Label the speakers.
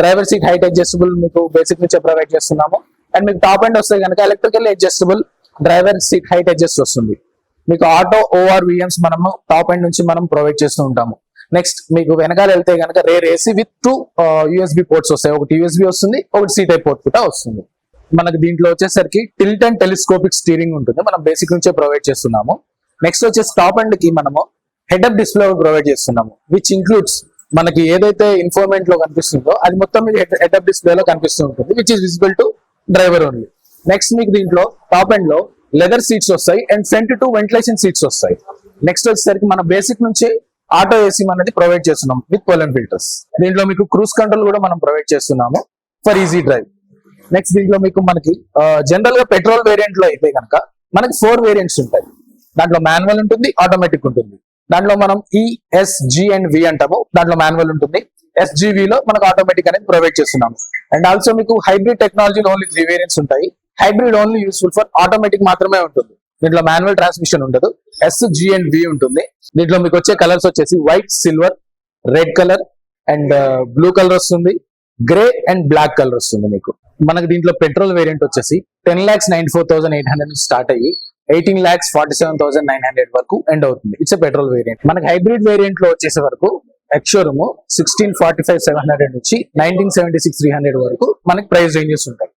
Speaker 1: Driver seat height adjustable మీకు basic నుంచే provide చేస్తున్నాము. అండ్ మీకు టాప్ అండ్ వస్తే కనుక electrical adjustable driver seat height adjust వస్తుంది. మీకు ఆటో ఓఆర్ విఎమ్స్ మనము టాప్ అండ్ నుంచి మనం ప్రొవైడ్ చేస్తూ ఉంటాము. నెక్స్ట్ మీకు వెనకాల వెళ్తే కనుక rare AC with 2 USB ports వస్తాయి. ఒకటి USB వస్తుంది, ఒకటి C టైప్ పోర్ట్ కూడా వస్తుంది. మనకి దీంట్లో వచ్చేసరికి టిల్ట్ అండ్ టెలిస్కోపిక్ స్టీరింగ్ ఉంటుంది, మనం బేసిక్ నుంచే ప్రొవైడ్ చేస్తున్నాము. నెక్స్ట్ వచ్చేసి టాప్ అండ్ కి మనము హెడ్ అప్ డిస్ప్లే ప్రొవైడ్ చేస్తున్నాము, విచ్ ఇంక్లూడ్స్ మనకి ఏదైతే ఇన్ఫోర్మెంట్ లో కనిపిస్తుందో అది మొత్తం మీకు హెడ్ అప్ డిస్ప్లే లో కనిపిస్తూ ఉంటుంది, which is visible to driver only. Next మీకు దీంట్లో టాప్ అండ్ లో లెదర్ సీట్స్ వస్తాయి and front to ventilation seats వస్తాయి. నెక్స్ట్ వచ్చేసరికి మన బేసిక్ నుంచి ఆటో ఏసీ అనేది ప్రొవైడ్ చేస్తున్నాం విత్ పోలన్ ఫిల్టర్స్. దీంట్లో మీకు క్రూజ్ కంట్రోల్ కూడా మనం ప్రొవైడ్ చేస్తున్నాము ఫర్ ఈజీ డ్రైవ్. నెక్స్ట్ దీంట్లో మీకు మనకి జనరల్ గా పెట్రోల్ వేరియంట్ లో అయితే కనుక మనకి 4 వేరియంట్స్ ఉంటాయి. దాంట్లో మాన్యువల్ ఉంటుంది, ఆటోమేటిక్ ఉంటుంది. దాంట్లో మనం ESG అండ్ V అంటాము, దాంట్లో మాన్యువల్ ఉంటుంది. SGV లో మనకు ఆటోమేటిక్ అనేది ప్రొవైడ్ చేస్తున్నాము. అండ్ ఆల్సో మీకు హైబ్రిడ్ టెక్నాలజీలో ఓన్లీ 3 వేరియంట్స్ ఉంటాయి. Hybrid only useful for automatic మాత్రమే ఉంటుంది. దీంట్లో మాన్యువల్ ట్రాన్స్మిషన్ ఉండదు. SG అండ్ V ఉంటుంది. దీంట్లో మీకు వచ్చే కలర్స్ వచ్చేసి white, silver, red colour and blue colour వస్తుంది, గ్రే అండ్ బ్లాక్ కలర్ వస్తుంది. మీకు మనకి దీంట్లో పెట్రోల్ వేరియంట్ వచ్చేసి 10,94,800 నుంచి స్టార్ట్ అయ్యి 18,47,900 వరకు ఎండ్ అవుతుంది. It's petrol variant. మనకి హైబ్రిడ్ వేరియంట్ లో వచ్చేసే వరకు ఎక్స్షోరూమ్ 16,45,700 నుంచి 19,76,300 వరకు మనకి ప్రైస్ రేంజెస్ ఉంటాయి.